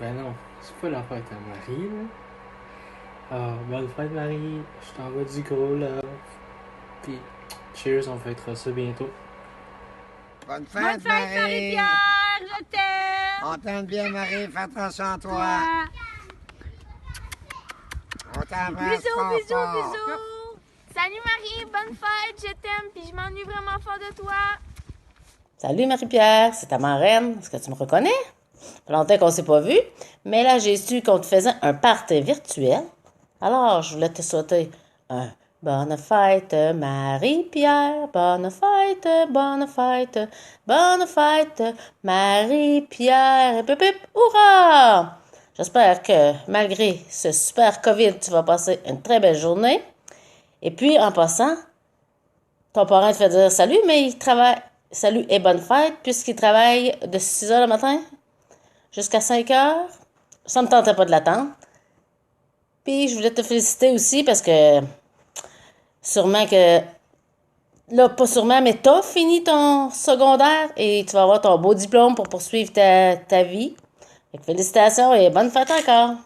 Ben non, c'est pas la fête à Marie, là. Ah, bonne fête, Marie. Je t'envoie du gros love. Puis, cheers, on fêtera ça bientôt. Bonne Bonne fête, fête, Marie! Marie-Pierre! Je t'aime! On t'aime bien, Marie. Fais attention à toi. On t'embrasse Bisous, fort, bisous, fort. bisous! Salut Marie, bonne fête, je t'aime, puis je m'ennuie vraiment fort de toi. Salut Marie-Pierre, c'est ta marraine. Est-ce que tu me reconnais? Ça fait longtemps qu'on ne s'est pas vu, mais là j'ai su qu'on te faisait un party virtuel. Alors, je voulais te souhaiter un bonne fête Marie-Pierre, bonne fête, Marie-Pierre, et pip pip, hurrah! J'espère que malgré ce super COVID, tu vas passer une très belle journée. Et puis, en passant, ton parent te fait dire salut, mais il travaille. Salut et bonne fête, puisqu'il travaille de 6 heures le matin jusqu'à 5 heures. Ça ne me tentait pas de l'attendre. Puis je voulais te féliciter aussi parce que sûrement que. Là, pas sûrement, mais t'as fini ton secondaire et tu vas avoir ton beau diplôme pour poursuivre ta vie. Fait que félicitations et bonne fête encore.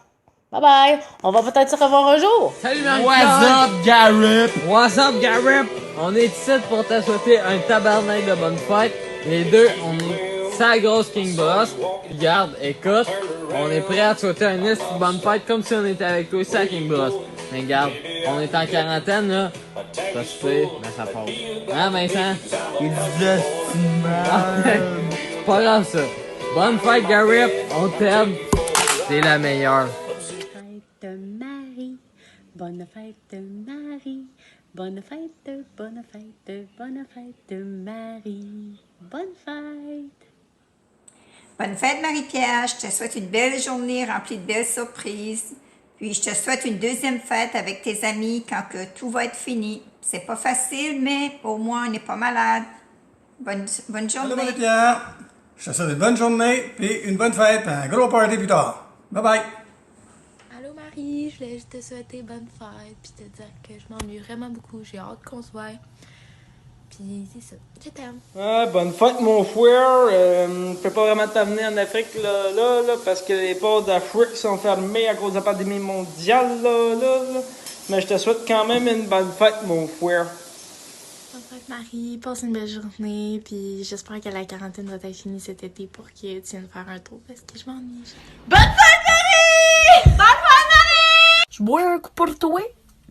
Bye bye. On va peut-être se revoir un jour. Salut Marie-Pierre! What's up, Garrett? What's up, Garrett? On est ici pour te souhaiter un tabarnak de bonne fête. Les deux, on est sa grosse King Boss. Regarde, écoute, on est prêt à te souhaiter un esti de bonne fête comme si on était avec toi, sa King Boss. Mais regarde, on est en quarantaine là. Ça se fait, mais ça passe. Hein, Vincent? Il dit de C'est pas grave ça. Bonne fête, Garrett. On t'aime. T'es la meilleure. Fête Marie, bonne fête Marie, bonne fête, bonne fête, bonne fête Marie, bonne fête. Bonne fête Marie-Pierre, je te souhaite une belle journée remplie de belles surprises. Puis je te souhaite une deuxième fête avec tes amis quand que tout va être fini. C'est pas facile, mais au moins on n'est pas malade. Bonne journée. Allô Marie-Pierre, je te souhaite une bonne journée, puis une bonne fête, puis un gros party plus tard. Bye bye! Allô Marie, je voulais juste te souhaiter bonne fête, puis te dire que je m'ennuie vraiment beaucoup, j'ai hâte qu'on se voie. Puis c'est ça, je t'aime. Ah, bonne fête mon frère, je peux pas vraiment t'amener en Afrique là, parce que les ports d'Afrique sont fermés à cause de la pandémie mondiale là. Mais je te souhaite quand même une bonne fête mon frère. Bonne fête Marie, passe une belle journée, puis j'espère que la quarantaine va être finie cet été pour que tu viennes faire un tour, parce que je m'ennuie. Bonne fête Marie! Bonne fête Marie! Je bois un coup pour toi,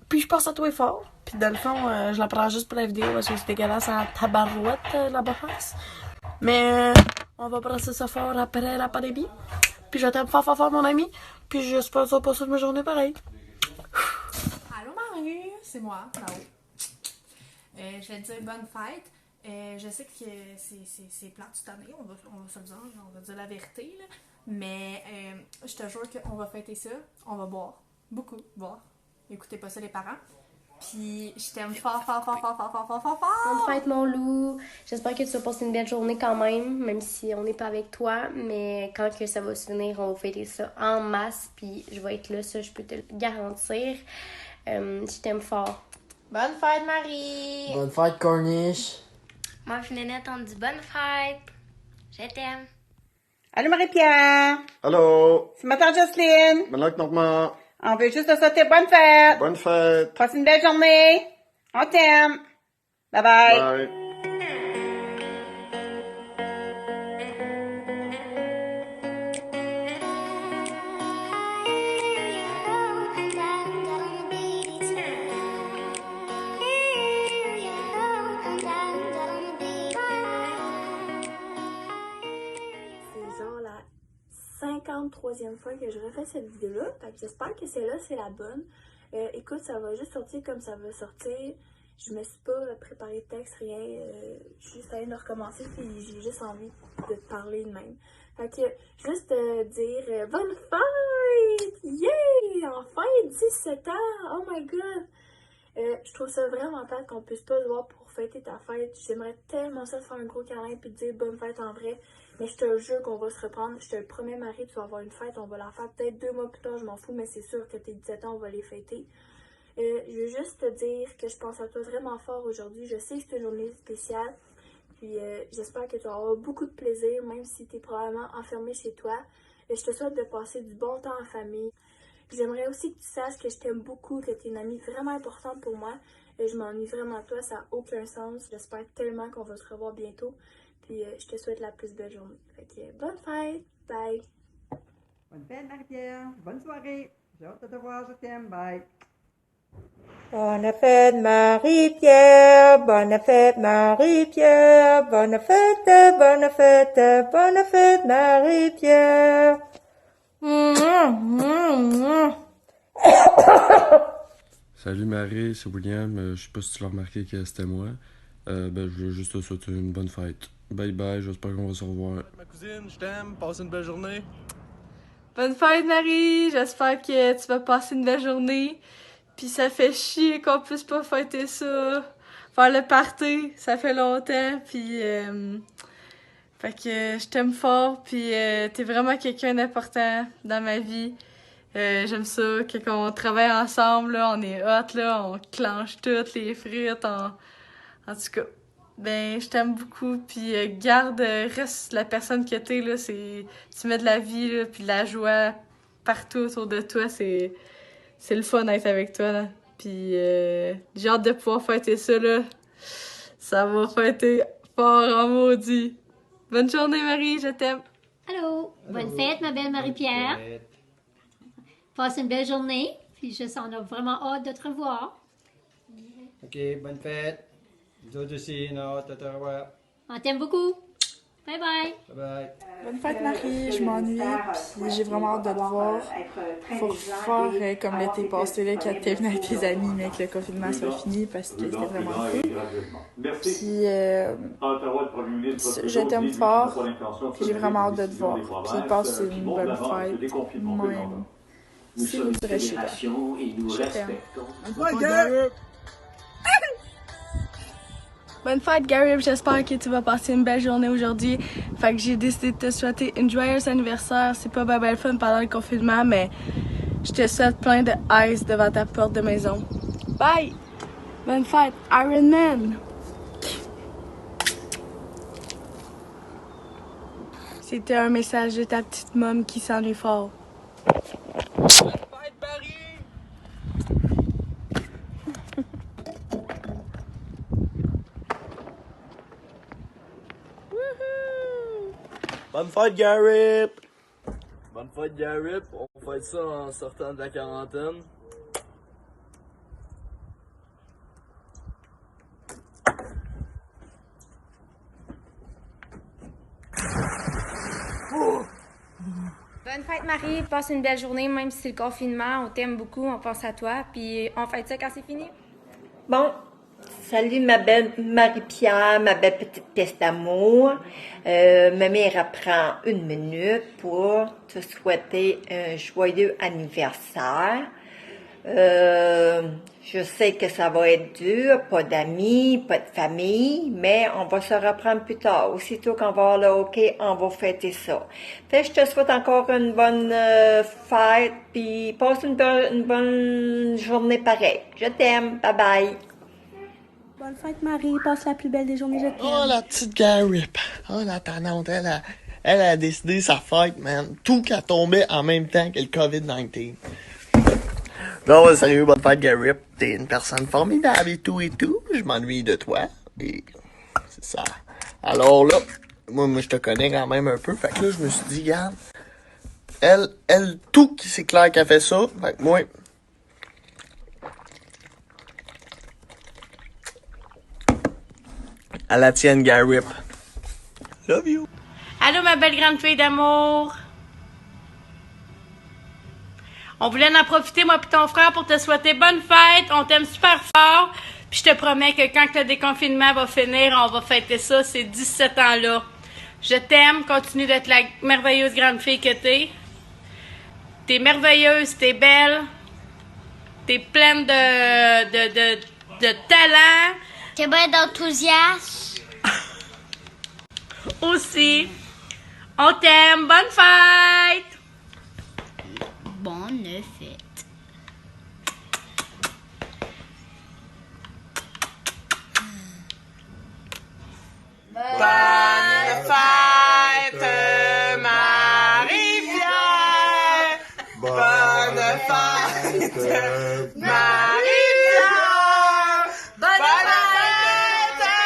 puis je passe à toi fort. Puis dans le fond, je la prends juste pour la vidéo parce que c'est dégueulasse en tabarouette, la basse. Mais on va passer ça fort après la pandémie. Puis je t'aime fort, fort, fort, mon ami. Puis j'espère que ça va passer une journée pareille. Allô Marie, c'est moi, là-haut. Je vais te dire bonne fête. Je sais que c'est plate cette année, on va se le dire, on va dire la vérité, là. Mais je te jure qu'on va fêter ça, on va boire, beaucoup boire. Écoutez pas ça les parents. Puis je t'aime fort, fort, fort, fort, fort, fort, fort, fort, fort. Bonne fête mon loup. J'espère que tu vas passer une belle journée quand même si on n'est pas avec toi. Mais quand que ça va se finir, on va fêter ça en masse. Puis je vais être là, ça je peux te le garantir. Je t'aime fort. Bonne fête Marie! Bonne fête, Corniche. Moi, je Nénette, on dit bonne fête. Je t'aime. Allô Marie-Pierre. Allô. C'est ma tante Jocelyne. Bonne fête, Normand. On veut juste te souhaiter bonne fête. Bonne fête. Passe une belle journée. On t'aime. Bye bye. Bye. C'est genre la 53e fois que je refais cette vidéo-là. Fait que j'espère que celle-là, c'est la bonne. Écoute, ça va juste sortir comme ça va sortir. Je me suis pas préparé de texte, rien. Je suis juste allée de recommencer, puis j'ai juste envie de te parler de même. Fait que, juste dire bonne fête! Yeah! Enfin, 17 ans! Oh my god! Je trouve ça vraiment plate qu'on puisse pas se voir pour fêter ta fête. J'aimerais tellement ça te faire un gros câlin puis te dire bonne fête en vrai. Mais je te jure qu'on va se reprendre. Je te le promets, Marie, tu vas avoir une fête. On va la faire peut-être 2 mois plus tard, je m'en fous, mais c'est sûr que tes 17 ans, on va les fêter. Je veux juste te dire que je pense à toi vraiment fort aujourd'hui. Je sais que c'est une journée spéciale. Puis j'espère que tu vas avoir beaucoup de plaisir, même si tu es probablement enfermé chez toi. Et je te souhaite de passer du bon temps en famille. J'aimerais aussi que tu saches que je t'aime beaucoup, que tu es une amie vraiment importante pour moi. Et je m'ennuie vraiment de toi, ça n'a aucun sens. J'espère tellement qu'on va se revoir bientôt. Puis je te souhaite la plus belle journée. Fait que bonne fête, bye! Bonne fête, Marie-Pierre. Bonne soirée. J'ai hâte de te voir, je t'aime. Bye. Bonne fête, Marie-Pierre. Bonne fête, Marie-Pierre. Bonne fête, bonne fête, bonne fête, Marie-Pierre. Salut Marie, c'est William. Je sais pas si tu l'as remarqué que c'était moi. Je veux juste te souhaiter une bonne fête. Bye bye, j'espère qu'on va se revoir. Ma cousine, je t'aime. Passe une belle journée. Bonne fête, Marie! J'espère que tu vas passer une belle journée. Puis ça fait chier qu'on puisse pas fêter ça. Faire le party, ça fait longtemps. Puis fait que je t'aime fort. Puis t'es vraiment quelqu'un d'important dans ma vie. J'aime ça, quand on travaille ensemble, là, on est hot, là, on clenche toutes les frites. En tout cas, ben je t'aime beaucoup. Puis reste la personne que t'es, là. Tu mets de la vie, là, puis de la joie partout autour de toi. C'est le fun d'être avec toi, là. Puis j'ai hâte de pouvoir fêter ça, là. Ça va fêter fort en maudit. Bonne journée, Marie, je t'aime. Allô, bonne fête, ma belle Marie-Pierre. Passe une belle journée, puis on a vraiment hâte de te revoir. OK, bonne fête. Nous autres aussi, on a hâte de te revoir. On t'aime beaucoup. Bye bye. Bye bye. Bonne fête, Marie. Je m'ennuie, puis j'ai vraiment hâte de te voir. Faut faire comme l'été passé, là, quand t'es venu avec tes amis, mais que le confinement soit fini, parce que c'était vraiment cool. Puis, je t'aime fort, puis j'ai vraiment hâte de te voir. Puis passe une bonne fête, même si vous serez chez toi. Je t'aime. Bonne fête, Gary. J'espère que tu vas passer une belle journée aujourd'hui. Fait que j'ai décidé de te souhaiter un joyeux anniversaire. C'est pas ben le fun pendant le confinement, mais je te souhaite plein de ice devant ta porte de maison. Bye! Bonne fête, Iron Man! C'était un message de ta petite môme qui s'ennuie fort. Bonne fête, Gary! Bonne fête, Gary. On fête ça en sortant de la quarantaine. Bonne fête, Marie. Passe une belle journée, même si c'est le confinement. On t'aime beaucoup, on pense à toi. Puis on fête ça quand c'est fini. Bon, salut ma belle Marie-Pierre, ma belle petite pièce d'amour. Ma mère prend une minute pour te souhaiter un joyeux anniversaire. Je sais que ça va être dur, pas d'amis, pas de famille, mais on va se reprendre plus tard. Aussitôt qu'on va avoir le hockey, on va fêter ça. Fait que je te souhaite encore une bonne fête, puis passe une bonne journée pareille. Je t'aime, bye bye. Bonne fête, Marie. Passe la plus belle des journées, je t'aime. Oh, la petite Gary. Oh, la tannante. Elle a décidé sa fête, man. Tout qui a tombé en même temps que le COVID-19. Non, sérieux, bonne fête, Gary. T'es une personne formidable et tout. Je m'ennuie de toi. Et c'est ça. Alors là, moi, je te connais quand même un peu. Fait que là, je me suis dit, regarde, elle, tout qui c'est clair qu'elle fait ça. Fait que moi, à la tienne, Gary. Love you. Allô, ma belle grande fille d'amour. On voulait en profiter, moi et ton frère, pour te souhaiter bonne fête. On t'aime super fort. Puis je te promets que quand le déconfinement va finir, on va fêter ça, ces 17 ans-là. Je t'aime. Continue d'être la merveilleuse grande fille que t'es. T'es merveilleuse, t'es belle. T'es pleine de talent. T'es bien d'enthousiasme. Aussi. On t'aime. Bonne fête. Bonne fête. Bonne fête, Marie-Pierre. Marie-Pierre! Bonne fête, Marie-Pierre!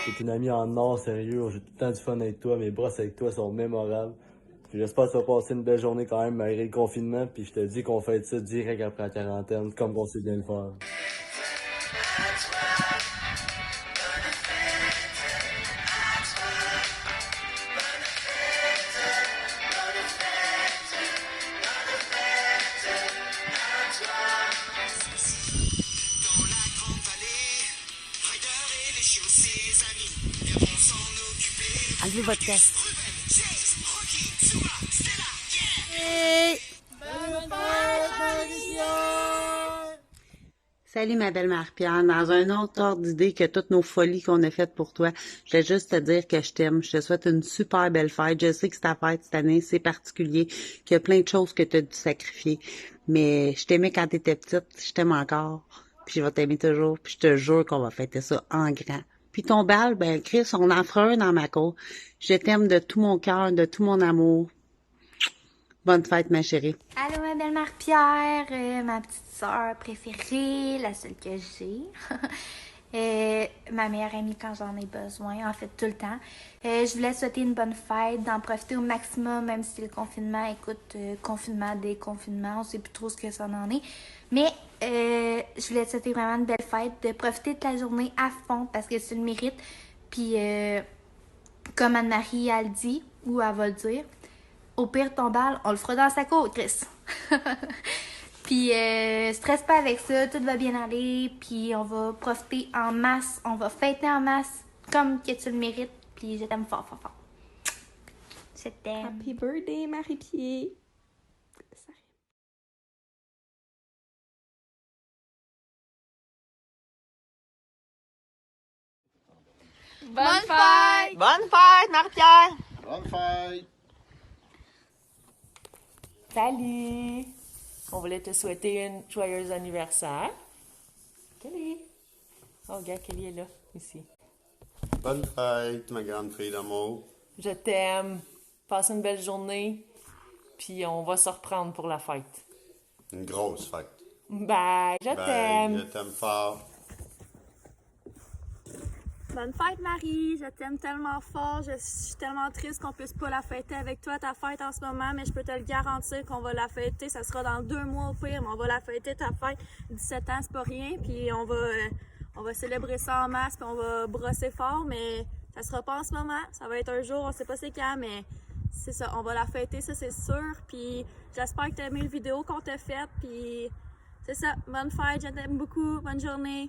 T'es une amie en or, sérieux. J'ai tout le temps du fun avec toi. Mes brosses avec toi sont mémorables. Puis j'espère que tu vas passer une belle journée quand même malgré le confinement. Puis je te dis qu'on fait ça direct après la quarantaine, comme on sait bien le faire. Enlevez votre casque. Salut ma belle Marie-Pierre, dans un autre ordre d'idée que toutes nos folies qu'on a faites pour toi, je voulais juste te dire que je t'aime, je te souhaite une super belle fête, je sais que c'est ta fête cette année, c'est particulier, qu'il y a plein de choses que tu as dû sacrifier, mais je t'aimais quand t'étais petite, je t'aime encore, puis je vais t'aimer toujours, puis je te jure qu'on va fêter ça en grand. Puis ton bal, ben Chris, on en fera un dans ma cour, je t'aime de tout mon cœur, de tout mon amour. Bonne fête, ma chérie. Allô, ma belle Marie-Pierre, ma petite sœur préférée, la seule que j'ai. Ma meilleure amie quand j'en ai besoin, en fait, tout le temps. Je voulais souhaiter une bonne fête, d'en profiter au maximum, même si le confinement, écoute, confinement, déconfinement, on sait plus trop ce que ça en est. Mais je voulais te souhaiter vraiment une belle fête, de profiter de la journée à fond, parce que tu le mérites. Puis, comme Anne-Marie, elle le dit, ou elle va le dire, au pire, ton bal, on le fera dans sa cour, Chris. Puis, stresse pas avec ça, tout va bien aller. Puis, on va profiter en masse, on va fêter en masse, comme que tu le mérites. Puis, je t'aime fort, fort, fort. Je t'aime. Happy birthday, Marie-Pierre. Bonne fête! Bonne fête, Marie-Pierre! Bonne fête! Salut! On voulait te souhaiter un joyeux anniversaire. Kelly! Oh, regarde, Kelly est là, ici. Bonne fête, ma grande fille d'amour. Je t'aime. Passe une belle journée. Puis on va se reprendre pour la fête. Une grosse fête. Bye! Je t'aime! Je t'aime fort. Bonne fête, Marie! Je t'aime tellement fort. Je suis tellement triste qu'on puisse pas la fêter avec toi, ta fête en ce moment, mais je peux te le garantir qu'on va la fêter. Ça sera dans 2 mois au pire, mais on va la fêter, ta fête. 17 ans, c'est pas rien, puis on va célébrer ça en masse, puis on va brosser fort, mais ça sera pas en ce moment. Ça va être un jour, on sait pas c'est quand, mais c'est ça, on va la fêter, ça c'est sûr. Puis j'espère que t'as aimé la vidéo qu'on t'a faite, puis c'est ça. Bonne fête, je t'aime beaucoup. Bonne journée.